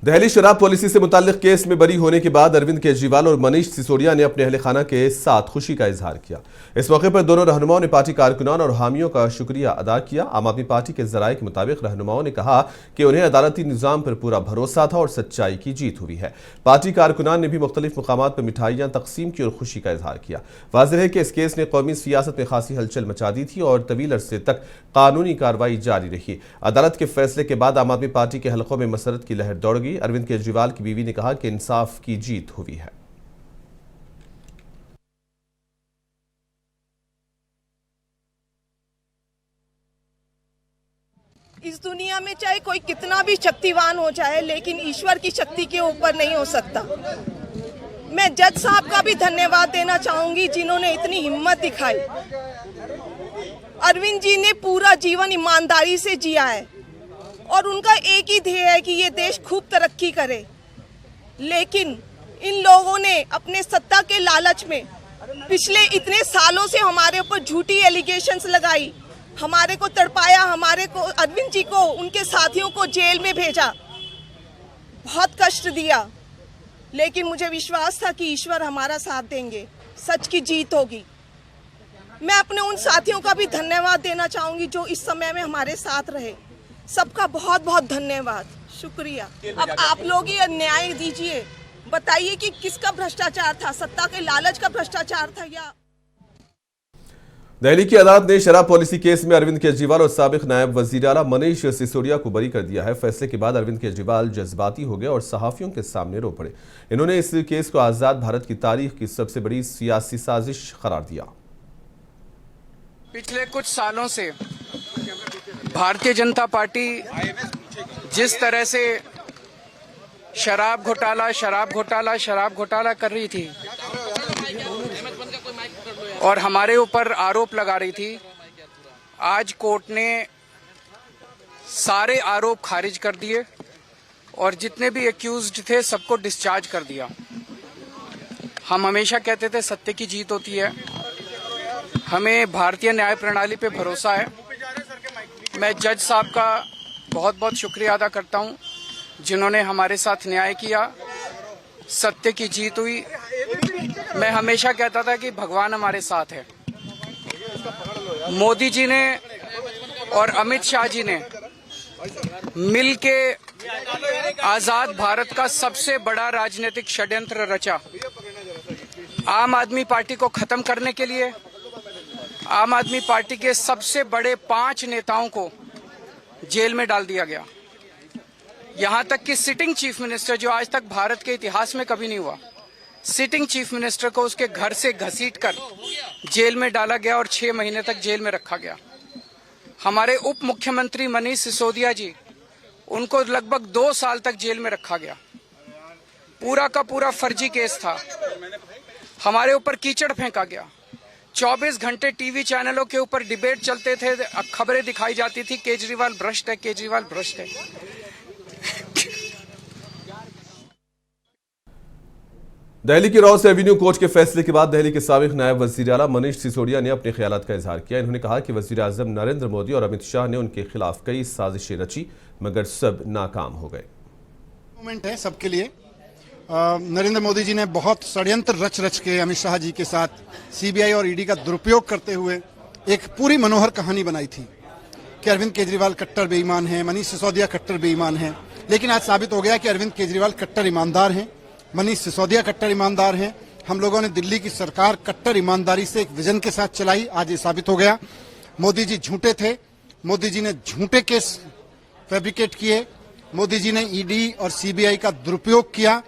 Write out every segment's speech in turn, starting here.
दिल्ली शराब पॉलिसी से मुताल्लिक केस में बरी होने के बाद अरविंद केजरीवाल और मनीष सिसोदिया ने अपने अहले खाना के साथ खुशी का इजहार किया। इस मौके पर दोनों रहनुमाओं ने पार्टी कारकुनान और हामियों का शुक्रिया अदा किया। आम आदमी पार्टी के जराये के मुताबिक रहनुमाओं ने कहा कि उन्हें अदालती निज़ाम पर पूरा भरोसा था और सच्चाई की जीत हुई है। पार्टी कारकुनान ने भी मुख्तलिफ मुकामात पर मिठाइयाँ तकसीम की और खुशी का इजहार किया। वाज़ेह है कि इस केस ने कौमी सियासत में खासी हलचल मचा दी थी और तवील अरसे तक कानूनी कार्रवाई जारी रही। अदालत के फैसले के बाद आम आदमी पार्टी के हलकों में मसरत की लहर दौड़ गई। अरविंद केजरीवाल की बीवी ने कहा कि इंसाफ की जीत हुई है। इस दुनिया में चाहे कोई कितना भी शक्तिवान हो जाए, लेकिन ईश्वर की शक्ति के ऊपर नहीं हो सकता। मैं जज साहब का भी धन्यवाद देना चाहूंगी जिन्होंने इतनी हिम्मत दिखाई। अरविंद जी ने पूरा जीवन ईमानदारी से जिया है और उनका एक ही ध्येय है कि ये देश खूब तरक्की करे, लेकिन इन लोगों ने अपने सत्ता के लालच में पिछले इतने सालों से हमारे ऊपर झूठी एलिगेशंस लगाई, हमारे को तड़पाया, हमारे को, अरविंद जी को, उनके साथियों को जेल में भेजा, बहुत कष्ट दिया। लेकिन मुझे विश्वास था कि ईश्वर हमारा साथ देंगे, सच की जीत होगी। मैं अपने उन साथियों का भी धन्यवाद देना चाहूंगी जो इस समय में हमारे साथ रहे। सबका बहुत बहुत धन्यवाद, शुक्रिया। अब आप लोग ही न्याय दीजिए, बताइए कि किसका भ्रष्टाचार था, सत्ता के लालच का भ्रष्टाचार था या। दिल्ली की अदालत ने शराब पॉलिसी केस में अरविंद केजरीवाल और साबिक नायब वजीर आला मनीष सिसोदिया को बरी कर दिया है। फैसले के बाद अरविंद केजरीवाल जज्बाती हो गए और सहाफियों के सामने रो पड़े। इन्होंने इस केस को आजाद भारत की तारीख की सबसे बड़ी सियासी साजिश करार दिया। पिछले कुछ सालों से भारतीय जनता पार्टी जिस तरह से शराब घोटाला कर रही थी और हमारे ऊपर आरोप लगा रही थी, आज कोर्ट ने सारे आरोप खारिज कर दिए और जितने भी एक्यूज्ड थे सबको डिस्चार्ज कर दिया। हम हमेशा कहते थे सत्य की जीत होती है, हमें भारतीय न्याय प्रणाली पे भरोसा है। मैं जज साहब का बहुत बहुत शुक्रिया अदा करता हूं जिन्होंने हमारे साथ न्याय किया, सत्य की जीत हुई। मैं हमेशा कहता था कि भगवान हमारे साथ है। मोदी जी ने और अमित शाह जी ने मिलके आजाद भारत का सबसे बड़ा राजनीतिक षड्यंत्र रचा। आम आदमी पार्टी को खत्म करने के लिए आम आदमी पार्टी के सबसे बड़े 5 नेताओं को जेल में डाल दिया गया। यहां तक कि सिटिंग चीफ मिनिस्टर, जो आज तक भारत के इतिहास में कभी नहीं हुआ, सिटिंग चीफ मिनिस्टर को उसके घर से घसीटकर जेल में डाला गया और 6 महीने तक जेल में रखा गया। हमारे उप मुख्यमंत्री मनीष सिसोदिया जी, उनको लगभग 2 साल तक जेल में रखा गया। पूरा का पूरा फर्जी केस था। हमारे ऊपर कीचड़ फेंका गया। 24 घंटे टीवी चैनलों के ऊपर डिबेट चलते थे, खबरें दिखाई जाती थी केजरीवाल भ्रष्ट है, केजरीवाल भ्रष्ट है। दिल्ली की रॉस एवेन्यू कोर्ट के फैसले के बाद दिल्ली के साबिक नायब वजीर आला मनीष सिसोदिया ने अपने ख्यालात का इजहार किया। इन्होंने कहा कि वजीर आजम नरेंद्र मोदी और अमित शाह ने उनके खिलाफ कई साजिशें रची, मगर सब नाकाम हो गए। मोमेंट है सबके लिए। नरेंद्र मोदी जी ने बहुत षड्यंत्र रच के अमित शाह जी के साथ सीबीआई और ईडी का दुरुपयोग करते हुए एक पूरी मनोहर कहानी बनाई थी कि अरविंद केजरीवाल कट्टर बेईमान है, मनीष सिसोदिया कट्टर बेईमान है। लेकिन आज साबित हो गया कि अरविंद केजरीवाल कट्टर ईमानदार हैं, मनीष सिसोदिया कट्टर ईमानदार हैं। हम लोगों ने दिल्ली की सरकार कट्टर ईमानदारी से एक विजन के साथ चलाई, आज ये साबित हो गया। मोदी जी झूठे थे, मोदी जी ने झूठे केस फैब्रिकेट किए, मोदी जी ने ईडी और सीबीआई का दुरुपयोग किया,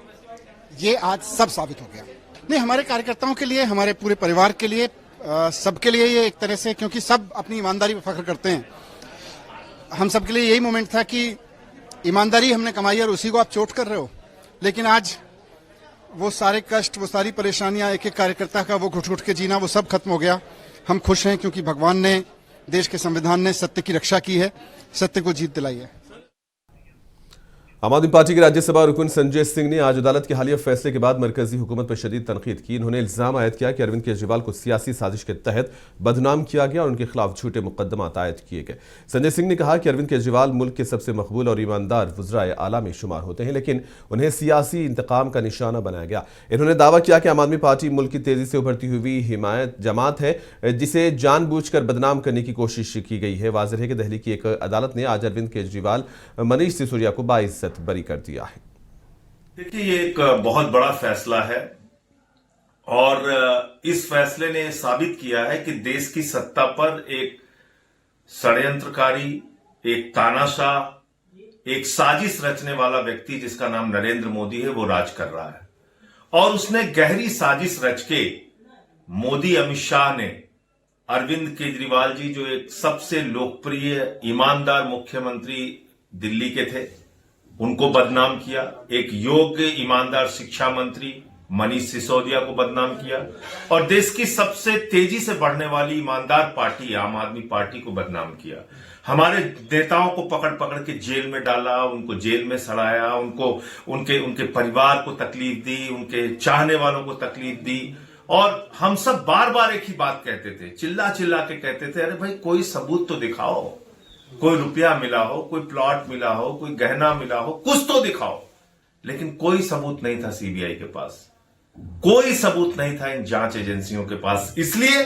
ये आज सब साबित हो गया। नहीं, हमारे कार्यकर्ताओं के लिए, हमारे पूरे परिवार के लिए, सबके लिए ये एक तरह से, क्योंकि सब अपनी ईमानदारी पर फख्र करते हैं, हम सबके लिए यही मोमेंट था कि ईमानदारी हमने कमाई और उसी को आप चोट कर रहे हो। लेकिन आज वो सारे कष्ट, वो सारी परेशानियां, एक एक कार्यकर्ता का वो घुट घुट के जीना, वो सब खत्म हो गया। हम खुश हैं क्योंकि भगवान ने, देश के संविधान ने सत्य की रक्षा की है, सत्य को जीत दिलाई है। आम आदमी पार्टी के राज्यसभा रुकन संजय सिंह ने आज अदालत के हालिया फैसले के बाद मरकजी हुकूमत पर शदीद तनकीद की। इन्होंने इल्जाम आयद किया कि अरविंद केजरीवाल को सियासी साजिश के तहत बदनाम किया गया और उनके खिलाफ झूठे मुकदमा आयद किए गए। संजय सिंह ने कहा कि अरविंद केजरीवाल मुल्क के सबसे मकबूल और ईमानदार वज़राए आला में शुमार होते हैं, लेकिन उन्हें सियासी इंतकाम का निशाना बनाया गया। इन्होंने दावा किया कि आम आदमी पार्टी मुल्क की तेजी से उभरती हुई हिमायत जमात है, जिसे जानबूझकर बदनाम करने की कोशिश की गई है। वाज़ेह है कि दिल्ली की एक अदालत ने आज अरविंद केजरीवाल, मनीष सिसोदिया को बाइज्जत बरी कर दिया है। देखिए, ये एक बहुत बड़ा फैसला है और इस फैसले ने साबित किया है कि देश की सत्ता पर एक षड्यंत्रकारी, एक तानाशाह, एक साजिश रचने वाला व्यक्ति जिसका नाम नरेंद्र मोदी है, वो राज कर रहा है। और उसने गहरी साजिश रच के मोदी, अमित शाह ने अरविंद केजरीवाल जी, जो एक सबसे लोकप्रिय, ईमानदार मुख्यमंत्री दिल्ली के थे, उनको बदनाम किया। एक योग्य, ईमानदार शिक्षा मंत्री मनीष सिसोदिया को बदनाम किया और देश की सबसे तेजी से बढ़ने वाली ईमानदार पार्टी आम आदमी पार्टी को बदनाम किया। हमारे नेताओं को पकड़ पकड़ के जेल में डाला, उनको जेल में सड़ाया, उनके परिवार को तकलीफ दी, उनके चाहने वालों को तकलीफ दी। और हम सब बार बार एक ही बात कहते थे, चिल्ला चिल्ला के कहते थे, अरे भाई कोई सबूत तो दिखाओ, कोई रुपया मिला हो, कोई प्लॉट मिला हो, कोई गहना मिला हो, कुछ तो दिखाओ। लेकिन कोई सबूत नहीं था सीबीआई के पास, कोई सबूत नहीं था इन जांच एजेंसियों के पास, इसलिए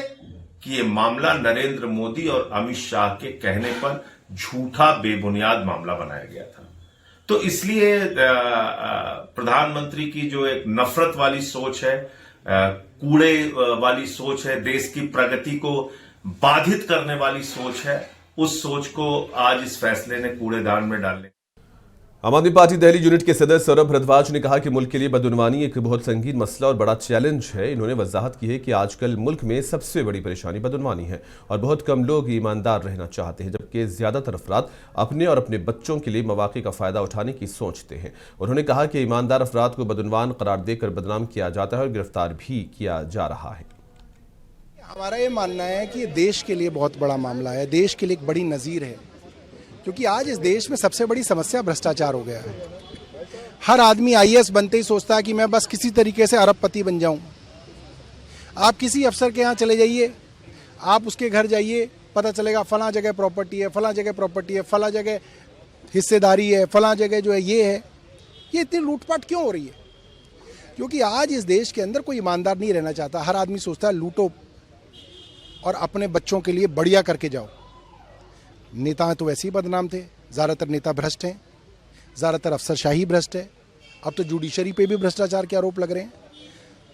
कि ये मामला नरेंद्र मोदी और अमित शाह के कहने पर झूठा, बेबुनियाद मामला बनाया गया था। तो इसलिए प्रधानमंत्री की जो एक नफरत वाली सोच है, कूड़े वाली सोच है, देश की प्रगति को बाधित करने वाली सोच है, उस सोच को आज इस फैसले ने कूड़ेदान में डालने। आम आदमी पार्टी दिल्ली यूनिट के सदस्य सौरभ भारद्वाज ने कहा कि मुल्क के लिए बदउनवानी एक बहुत संगीन मसला और बड़ा चैलेंज है। इन्होंने वजाहत की है कि आजकल मुल्क में सबसे बड़ी परेशानी बदउनवानी है और बहुत कम लोग ईमानदार रहना चाहते हैं, जबकि ज्यादातर अफराद अपने और अपने बच्चों के लिए मौके का फायदा उठाने की सोचते हैं। उन्होंने कहा कि ईमानदार अफराद को बदउनवान करार देकर बदनाम किया जाता है और गिरफ्तार भी किया जा रहा है। हमारा ये मानना है कि देश के लिए बहुत बड़ा मामला है, देश के लिए एक बड़ी नज़ीर है, क्योंकि आज इस देश में सबसे बड़ी समस्या भ्रष्टाचार हो गया है। हर आदमी आईएएस बनते ही सोचता है कि मैं बस किसी तरीके से अरबपति बन जाऊं। आप किसी अफसर के यहाँ चले जाइए, आप उसके घर जाइए, पता चलेगा फलां जगह प्रॉपर्टी है, फलां जगह प्रॉपर्टी है, फलां जगह हिस्सेदारी है, फलां जगह जो है ये है। ये इतनी लूटपाट क्यों हो रही है? क्योंकि आज इस देश के अंदर कोई ईमानदार नहीं रहना चाहता। हर आदमी सोचता है लूटो और अपने बच्चों के लिए बढ़िया करके जाओ। नेता तो वैसे ही बदनाम थे, ज़्यादातर नेता भ्रष्ट हैं, ज़्यादातर अफसरशाही भ्रष्ट है, अब तो जुडिशरी पे भी भ्रष्टाचार के आरोप लग रहे हैं।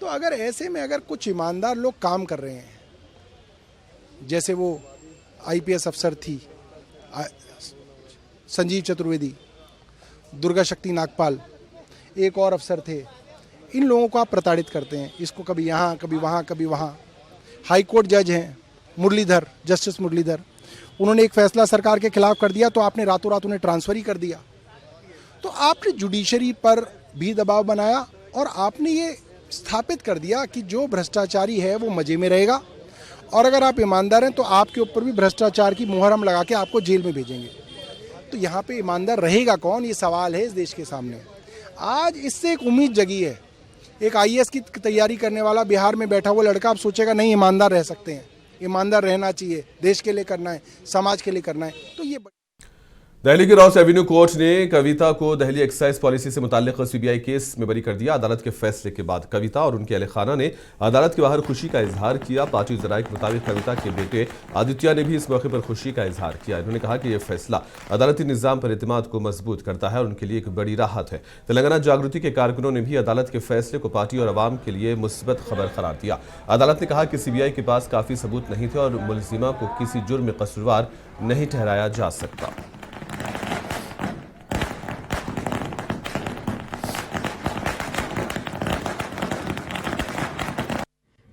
तो अगर ऐसे में अगर कुछ ईमानदार लोग काम कर रहे हैं, जैसे वो आईपीएस अफसर थी संजीव चतुर्वेदी, दुर्गा शक्ति नागपाल, एक और अफसर थे, इन लोगों को आप प्रताड़ित करते हैं, इसको कभी यहाँ कभी वहाँ कभी वहाँ। हाई कोर्ट जज हैं मुरलीधर, जस्टिस मुरलीधर, उन्होंने एक फैसला सरकार के खिलाफ कर दिया तो आपने रातों रात उन्हें ट्रांसफर ही कर दिया। तो आपने जुडिशरी पर भी दबाव बनाया और आपने ये स्थापित कर दिया कि जो भ्रष्टाचारी है वो मजे में रहेगा और अगर आप ईमानदार हैं तो आपके ऊपर भी भ्रष्टाचार की मुहर हम लगा के आपको जेल में भेजेंगे। तो यहाँ पे ईमानदार रहेगा कौन, ये सवाल है इस देश के सामने। आज इससे एक उम्मीद जगी है। एक आईएएस की तैयारी करने वाला बिहार में बैठा हुआ लड़का अब सोचेगा नहीं, ईमानदार रह सकते हैं, ईमानदार रहना चाहिए, देश के लिए करना है, समाज के लिए करना है। तो ये दिल्ली की रॉस एवेन्यू कोर्ट ने कविता को दिल्ली एक्साइज पॉलिसी से मुताल्लिक सीबीआई केस में बरी कर दिया। अदालत के फैसले के बाद कविता और उनके अहले खाना ने अदालत के बाहर खुशी का इजहार किया। पार्टी जराये के मुताबिक कविता के बेटे आदित्य ने भी इस मौके पर खुशी का इजहार किया। इन्होंने कहा कि यह फैसला अदालती निज़ाम पर एतमाद को मजबूत करता है और उनके लिए एक बड़ी राहत है। तेलंगाना जागृति के कारकुनों ने भी अदालत के फैसले को पार्टी और अवाम के लिए मुस्बत खबर करार दिया। अदालत ने कहा कि सीबीआई के पास काफ़ी सबूत नहीं थे और मुलजिमा को किसी जुर्म में कसूरवार नहीं ठहराया जा सकता।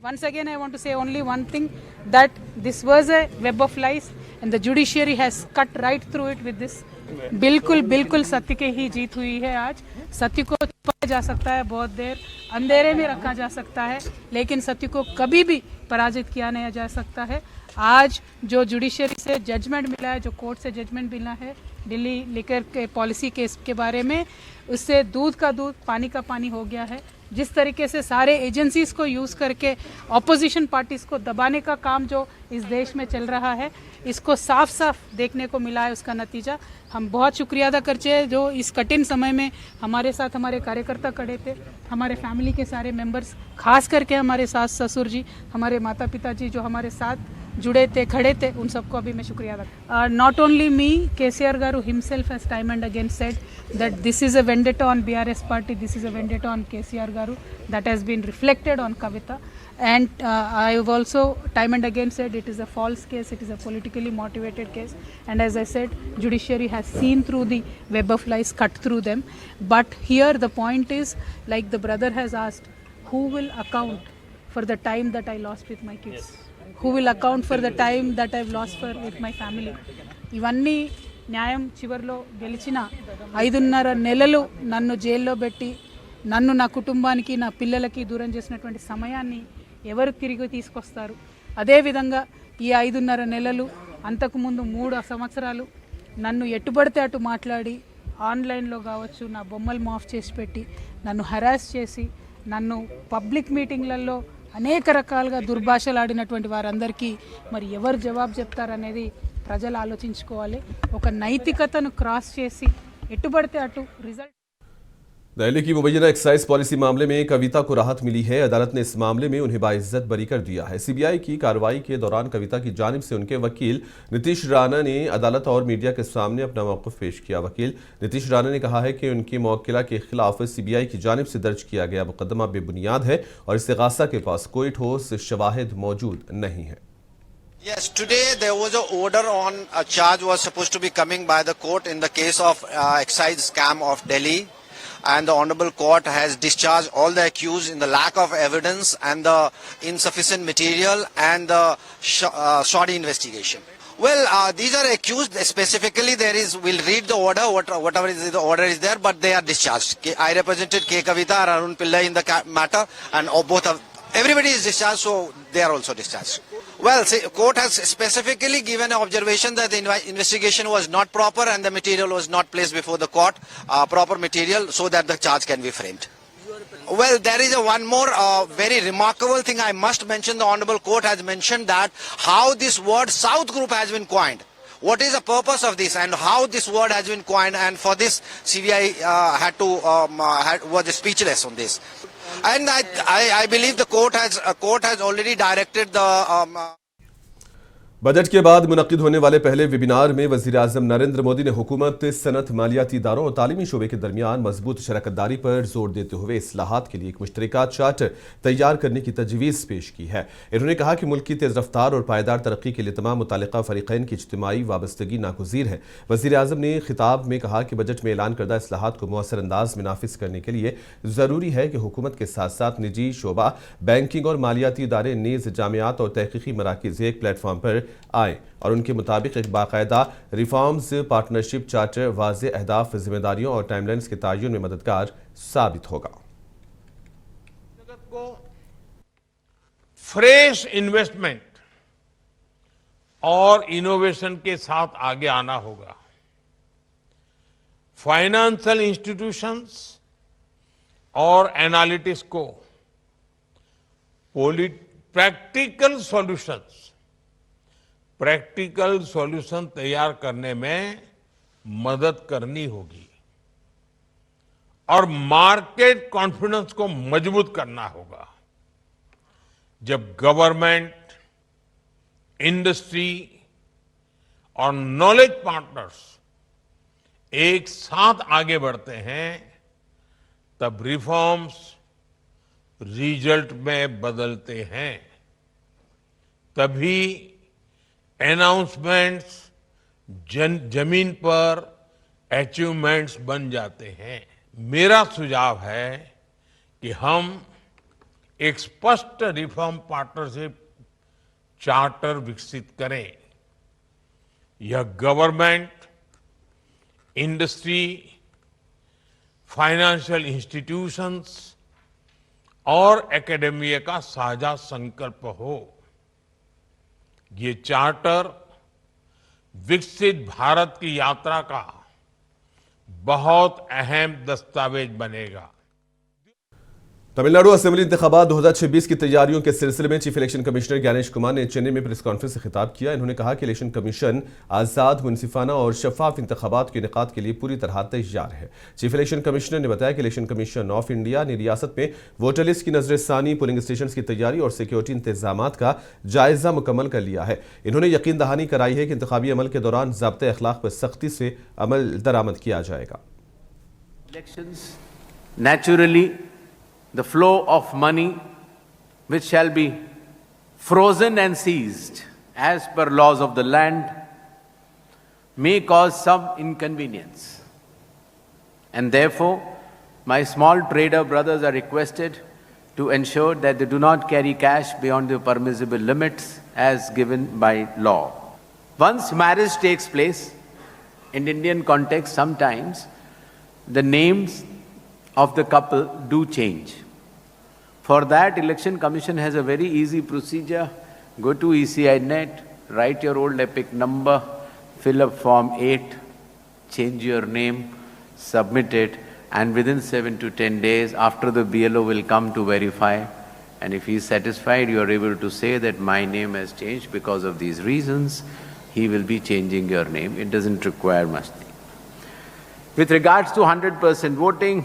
Once again, I want to say only one thing, that this was a web of lies and the judiciary has cut right through it with this. बिल्कुल सत्य की ही जीत हुई है। आज सत्य को छुपाया जा सकता है, बहुत देर अंधेरे में रखा जा सकता है, लेकिन सत्य को कभी भी पराजित किया नहीं जा सकता है। आज जो जुडिशरी से जजमेंट मिला है, जो कोर्ट से जजमेंट मिला है दिल्ली लिकर के पॉलिसी केस के बारे में, उससे दूध का दूध पानी का पानी हो गया है। जिस तरीके से सारे एजेंसीज को यूज़ करके ऑपोजिशन पार्टीज़ को दबाने का काम जो इस देश में चल रहा है, इसको साफ साफ देखने को मिला है। उसका नतीजा हम बहुत शुक्रिया अदा करते हैं जो इस कठिन समय में हमारे साथ हमारे कार्यकर्ता खड़े थे, हमारे फैमिली के सारे मेंबर्स, खास करके हमारे सास ससुर जी, हमारे माता पिता जी जो हमारे साथ जुड़े थे, खड़े थे, उन सबको अभी मैं शुक्रिया अदा। Not only me, KCR garu himself has time and again said that this is a vendetta on BRS party, this is a vendetta on KCR Garu, that has been reflected on Kavita, and I have also time and again said it is a false case, it is a politically motivated case, and as I said, judiciary has seen through the web of lies, cut through them. But here the point is, like the brother has asked, who will account for the time that I lost with my kids? Who will account for the time that I've lost with my family? ఇవన్నీ న్యాయం చివరిలో గెలిచిన 5.5 నెలలు నన్ను జైల్లో పెట్టి నన్ను నా కుటుంబానికి నా పిల్లలకి దూరం చేసినటువంటి సమయాన్ని ఎవరు తిరిగి తీసుకొస్తారు? అదేవిధంగా ఈ 5.5 నెలలు, అంతకుముందు 3 సంవత్సరాలు నన్ను ఎట్టుబడితే అటు మాట్లాడి ఆన్లైన్లో కావచ్చు నా బొమ్మలు మాఫ్ చేసి పెట్టి నన్ను హరాస్ చేసి నన్ను పబ్లిక్ మీటింగ్లలో అనేక రకాలుగా దుర్భాషలాడినటువంటి వారందరికీ మరి ఎవరు జవాబు చెప్తారనేది ప్రజలు ఆలోచించుకోవాలి. ఒక నైతికతను క్రాస్ చేసి ఎట్టుబడితే అటు రిజల్ట్। दिल्ली की मुबैना एक्साइज पॉलिसी मामले में कविता को राहत मिली है। अदालत ने इस मामले में उन्हें बाइज्जत बरी कर दिया है। सीबीआई की कार्रवाई के दौरान कविता की जानिब से उनके वकील नीतीश राणा ने अदालत और मीडिया के सामने अपना मौक़िफ़ पेश किया। वकील नीतीश राणा ने कहा है कि उनकी मौक्किला के खिलाफ सीबीआई की जानिब से दर्ज किया गया मुकदमा बेबुनियाद है और इस्तिग़ासा के पास कोई ठोस शवाहिद मौजूद नहीं है। Yes, today there was an order on a charge was supposed to be coming by the court in the case of excise scam of Delhi, and the Honourable Court has discharged all the accused in the lack of evidence and the insufficient material and the shoddy investigation. Well, these are accused specifically. We'll read the order, whatever is the order is there, but they are discharged. I represented K. Kavita and Arun Pillai in the matter, and everybody is discharged, so they are also discharged. Well, court has specifically given an observation that the investigation was not proper and the material was not placed before the court, proper material, so that the charge can be framed. Well, there is one more very remarkable thing I must mention. The Honourable Court has mentioned that how this word South Group has been coined. What is the purpose of this and how this word has been coined, and for this CBI was speechless on this. And I believe the court has already directed the budget के बाद मुनक्किद होने वाले पहले webinar में वज़ीर-ए-आज़म नरेंद्र मोदी ने हुकूमत, सनत, मालियाती इदारों और तालीमी शोबे के दरमियान मजबूत शराकतदारी पर जोर देते हुए इस्लाहात के लिए एक मुश्तरका चार्टर तैयार करने की तजवीज़ पेश की है। इन्होंने कहा कि मुल्क की तेज़ रफ्तार और पायदार तरक्की के लिए तमाम मुतालिका फ़रीक़ैन की इज्तिमाई वाबस्तगी नागुज़ीर है। वज़ीर-ए-आज़म ने खिताब में कहा कि बजट में ऐलान करदा इस्लाहात को मौसर अंदाज में नाफिज करने के लिए ज़रूरी है कि हुकूमत के साथ साथ निजी शोबा, बैंकिंग और मालियाती इदारे, नीज़ जामियात और तहक़ीक़ी मराकिज़ एक प्लेटफॉर्म पर आए और उनके मुताबिक एक बाकायदा रिफॉर्म्स पार्टनरशिप चार्टर वाज़े अहदाफ, जिम्मेदारियों और टाइमलाइंस के तयन में मददगार साबित होगा। जगत को फ्रेश इन्वेस्टमेंट और इनोवेशन के साथ आगे आना होगा। फाइनेंशियल इंस्टीट्यूशंस और एनालिटिक्स को प्रैक्टिकल सॉल्यूशन तैयार करने में मदद करनी होगी और मार्केट कॉन्फिडेंस को मजबूत करना होगा। जब गवर्नमेंट, इंडस्ट्री और नॉलेज पार्टनर्स एक साथ आगे बढ़ते हैं, तब रिफॉर्म्स रिजल्ट में बदलते हैं। तभी अनाउंसमेंट्स जमीन पर अचीवमेंट्स बन जाते हैं। मेरा सुझाव है कि हम एक स्पष्ट रिफॉर्म पार्टनरशिप चार्टर विकसित करें। यह गवर्नमेंट, इंडस्ट्री, फाइनेंशियल इंस्टीट्यूशंस और एकेडमिया का साझा संकल्प हो। ये चार्टर विकसित भारत की यात्रा का बहुत अहम दस्तावेज बनेगा। तमिलनाडु असेंबली इंतखाबात 2026 की तैयारियों के सिलसिले में chief election commissioner Gyanesh Kumar ने चेन्नई में प्रेस कॉन्फ्रेंस से खिताब किया। इन्होंने कहा कि इलेक्शन कमीशन आज़ाद, मुनसिफाना और शफाफ इंतखाबात के इनेकाद के लिए पूरी तरह तैयार है। चीफ इलेक्शन कमिश्नर ने बताया कि इलेक्शन कमीशन ऑफ इंडिया ने रियासत में वोटर लिस्ट की नजरसानी, पोलिंग स्टेशन की तैयारी और सिक्योरिटी इंतजाम का जायजा मुकम्मल कर लिया है। इन्होंने यकीन दहानी कराई है कि इंतखाबी अमल के दौरान ज़ाब्ते अखलाक पर सख्ती से अमल दरामद किया जाएगा। Naturally, the flow of money, which shall be frozen and seized as per laws of the land, may cause some inconvenience. And therefore, my small trader brothers are requested to ensure that they do not carry cash beyond the permissible limits as given by law. Once marriage takes place, in Indian context, sometimes the names of the couple do change. For that, Election Commission has a very easy procedure. Go to ECInet, write your old EPIC number, fill up Form 8, change your name, submit it, and within 7 to 10 days, after the BLO will come to verify, and if he is satisfied, you are able to say that my name has changed because of these reasons, he will be changing your name. It doesn't require much thing. With regards to 100% voting,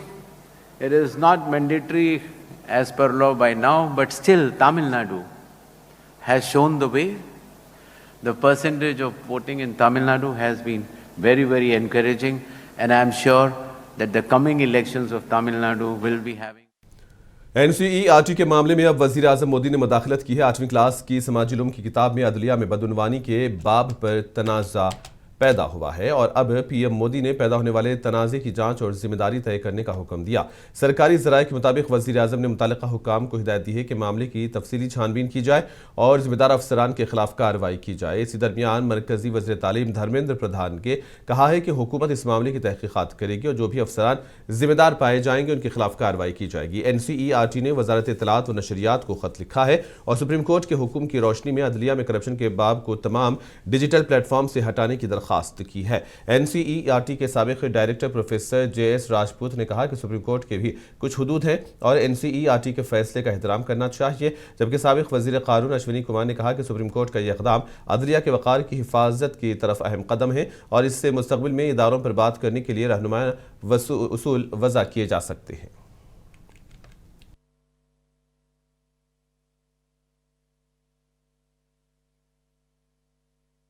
it is not mandatory as per law by now, but still Tamil Nadu has shown the way. The percentage of voting in Tamil Nadu has been very, very encouraging, and I am sure that the coming elections of Tamil Nadu will be having. NCERT के मामले में अब वजीर आजम मोदी ने मुदाखलत की है। 8वीं class की समाजी इल्म की किताब में अदलिया में बदउनवानी के बाब पर तनाज़ा पैदा हुआ है और अब पीएम मोदी ने पैदा होने वाले तनाज़े की जांच और जिम्मेदारी तय करने का हुक्म दिया। सरकारी ज़राए के मुताबिक वज़ीर आज़म ने मुतल्लिक़ा हुक्काम को हिदायत दी है कि मामले की तफसीली छानबीन की जाए और जिम्मेदार अफसरान के खिलाफ कार्रवाई की जाए। इसी दरमियान मरकजी वज़ीर तालीम धर्मेंद्र प्रधान ने कहा है कि हुकूमत इस मामले की तहकीक़ात करेगी और जो भी अफसरान जिम्मेदार पाए जाएंगे उनके खिलाफ कार्रवाई की जाएगी। NCERT ने वजारत इत्तलात व नशरियात को खत लिखा है और सुप्रीम कोर्ट के हुक्म की रोशनी में अदलिया में करप्शन के बाब को तमाम डिजिटल प्लेटफॉर्म से हटाने की दरख्वास्त की है। NCERT के साबिक़ डायरेक्टर प्रोफेसर JS राजपूत ने कहा कि सुप्रीम कोर्ट के भी कुछ हुदूद हैं और NCERT के फैसले का एहतराम करना चाहिए, जबकि साबिक़ वज़ीर क़ानून अश्विनी कुमार ने कहा कि सुप्रीम कोर्ट का यह इक़दाम अदलिया के वक़ार की हिफाजत की तरफ अहम कदम है और इससे मुस्तक़बिल में इदारों पर बात करने के लिए रहनुमा उसूल वज़ा किए जा सकते हैं।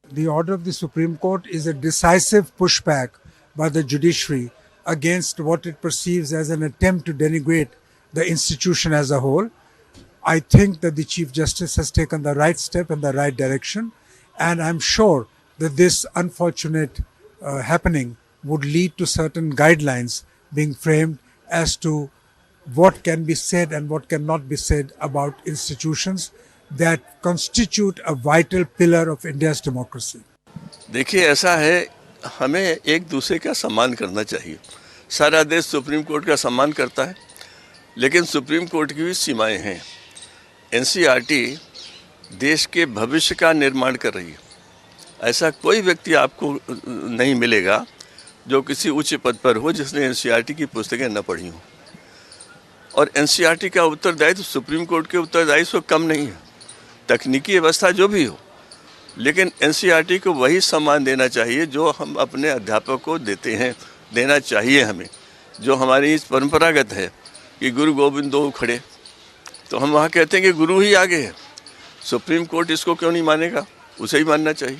The order of the Supreme Court is a decisive pushback by the judiciary against what it perceives as an attempt to denigrate the institution as a whole. I think that the Chief Justice has taken the right step in the right direction, and I'm sure that this unfortunate happening would lead to certain guidelines being framed as to what can be said and what cannot be said about institutions that constitute a vital pillar of India's democracy. देखिए, ऐसा है, हमें एक दूसरे का सम्मान करना चाहिए। सारा देश सुप्रीम कोर्ट का सम्मान करता है, लेकिन सुप्रीम कोर्ट की भी सीमाएं हैं। NCERT देश के भविष्य का निर्माण कर रही है। ऐसा कोई व्यक्ति आपको नहीं मिलेगा जो किसी उच्च पद पर हो जिसने NCERT की पुस्तकें न पढ़ी हों। और NCERT का उत्तरदायित्व सुप्रीम कोर्ट के उत्तरदायित्व कम नहीं है। तकनीकी व्यवस्था जो भी हो, लेकिन NCERT को वही सम्मान देना चाहिए जो हम अपने अध्यापक को देते हैं, देना चाहिए हमें। जो हमारी इस परंपरागत है कि गुरु गोविंद दो खड़े, तो हम वहाँ कहते हैं कि गुरु ही आगे है। सुप्रीम कोर्ट इसको क्यों नहीं मानेगा? उसे ही मानना चाहिए।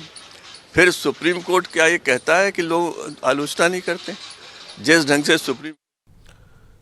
फिर सुप्रीम कोर्ट क्या ये कहता है कि लोग आलोचना नहीं करते? जिस ढंग से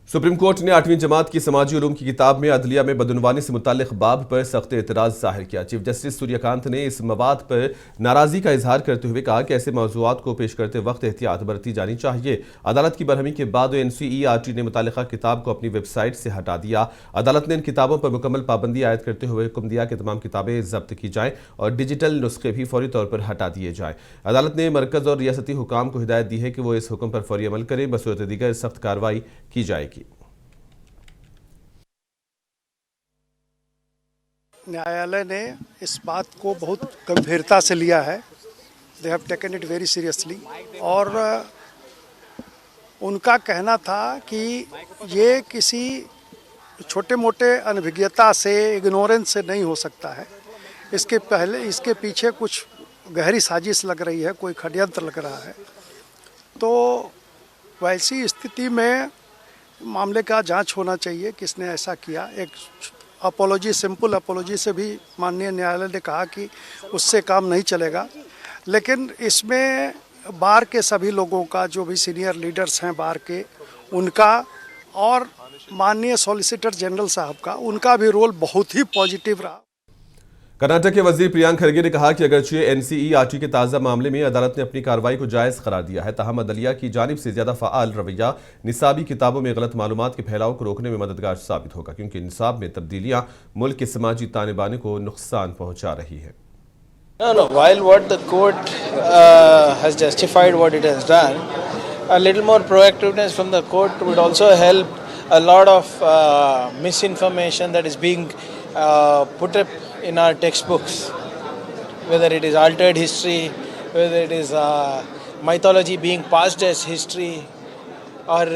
सुप्रीम कोर्ट ने 8वीं जमात की समाजी उलूम की किताब में अदलिया में बदउनवानी से मुताल्लिक़ बाब पर सख्त एतराज़ जाहिर किया। चीफ जस्टिस सूर्यकांत ने इस मवाद पर नाराज़गी का इजहार करते हुए कहा कि ऐसे मौज़ूआत को पेश करते वक्त एहतियात बरती जानी चाहिए। अदालत की बरहमी के बाद NCERT ने मुताल्लिक़ा किताब को अपनी वेबसाइट से हटा दिया। अदालत ने इन किताबों पर मुकम्मल पाबंदी आयद करते हुए हुक्म दिया कि तमाम किताबें जब्त की जाएँ और डिजिटल नुस्खे भी फौरी तौर पर हटा दिए जाएँ। अदालत ने मरकज़ और रियासती हुकाम को हिदायत दी है कि वो इस हुक्म पर फौरी अमल करें, बसूरत दीगर सख्त कार्रवाई की जाएगी। न्यायालय ने इस बात को बहुत गंभीरता से लिया है। They have taken it very seriously. और उनका कहना था कि ये किसी छोटे मोटे अनभिज्ञता से, इग्नोरेंस से नहीं हो सकता है। इसके पीछे कुछ गहरी साजिश लग रही है, कोई षड्यंत्र लग रहा है। तो वैसी स्थिति में मामले का जांच होना चाहिए, किसने ऐसा किया। एक अपोलॉजी, सिंपल अपोलॉजी से भी माननीय न्यायालय ने कहा कि उससे काम नहीं चलेगा। लेकिन इसमें बार के सभी लोगों का, जो भी सीनियर लीडर्स हैं बार के, उनका और माननीय सॉलिसिटर जनरल साहब का, उनका भी रोल बहुत ही पॉजिटिव रहा। कर्नाटक के वजीर प्रियांक खरगे ने कहा कि अगरचे एनसीईआरटी के ताज़ा मामले में अदालत ने अपनी कार्रवाई को जायज़ करार दिया है, ताहम अदलिया की जानिब से ज़्यादा फ़आल रवैया निसाबी किताबों में गलत मालूमात के फैलाव को रोकने में मददगार साबित होगा, क्योंकि निसाब में तब्दीलियाँ मुल्क के समाजी ताने बाने को नुकसान पहुँचा रही है। No, while what the court has justified what it has done, a little more proactiveness from the court would also help. A lot of misinformation that is being put up in our textbooks, whether it is altered history, whether it is mythology being passed as history, or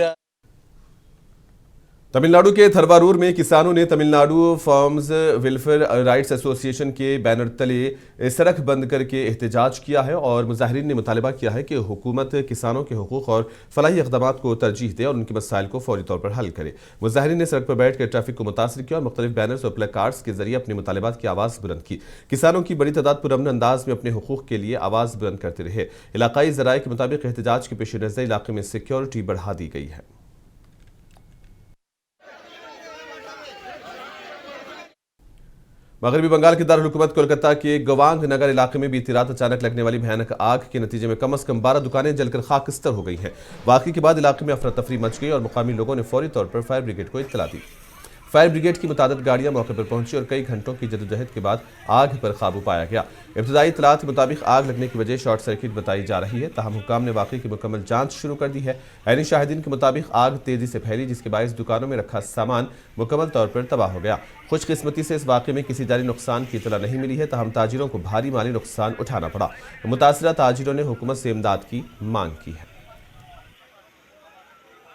Tamil Nadu के थरवारूर में किसानों ने Tamil Nadu farmers welfare rights association के banner तले सड़क बंद करके एहतजाज किया है और मुजाहिरीन ने मुतालबा किया है कि हुकूमत किसानों के हुकूक और फलाही इक़दामात को तरजीह दे और उनके मसाइल को फौरी तौर पर हल करे। मुजाहिरीन ने सड़क पर बैठ कर ट्रैफिक को मुतासर किया और मुख्तलिफ बैनर्स और प्लेकार्ड्स के जरिए अपने मुतालबात की आवाज़ बुलंद की। किसानों की बड़ी तादाद पुरअमन अंदाज में अपने हुकूक के लिए आवाज़ बुलंद करते रहे। इलाकाई ज़राए के मुताबिक एहतजाज के पेश नज़र इलाके में सिक्योरिटी बढ़ा दी गई है। मगरबी बंगाल के दारुल हुकूमत कोलकाता के गवांग नगर इलाके में बीती रात अचानक लगने वाली भयानक आग के नतीजे में कम से कम 12 दुकानें जलकर खाकस्तर हो गई हैं। वाक़े के बाद इलाके में अफरा तफरी मच गई और मुकामी लोगों ने फौरी तौर पर फायर ब्रिगेड को इत्तला दी। फायर ब्रिगेड की मुतादिद गाड़ियां मौके पर पहुंची और कई घंटों की जदोजहद के बाद आग पर काबू पाया गया। इब्तदाई इत्तलात के मुताबिक आग लगने की वजह शॉर्ट सर्किट बताई जा रही है, ताहम हुकाम ने वाक़े की मुकम्मल जांच शुरू कर दी है। ऐनी शाहिदीन के मुताबिक आग तेजी से फैली, जिसके बायस दुकानों में रखा सामान मुकम्मल तौर पर तबाह हो गया। खुशकिस्मती से इस वाक़े में किसी जानी नुकसान की इत्तला नहीं मिली है, ताहम ताजिरों को भारी माली नुकसान उठाना पड़ा। मुतासरा ताजिरों ने हुकूमत से इमदाद की मांग की है।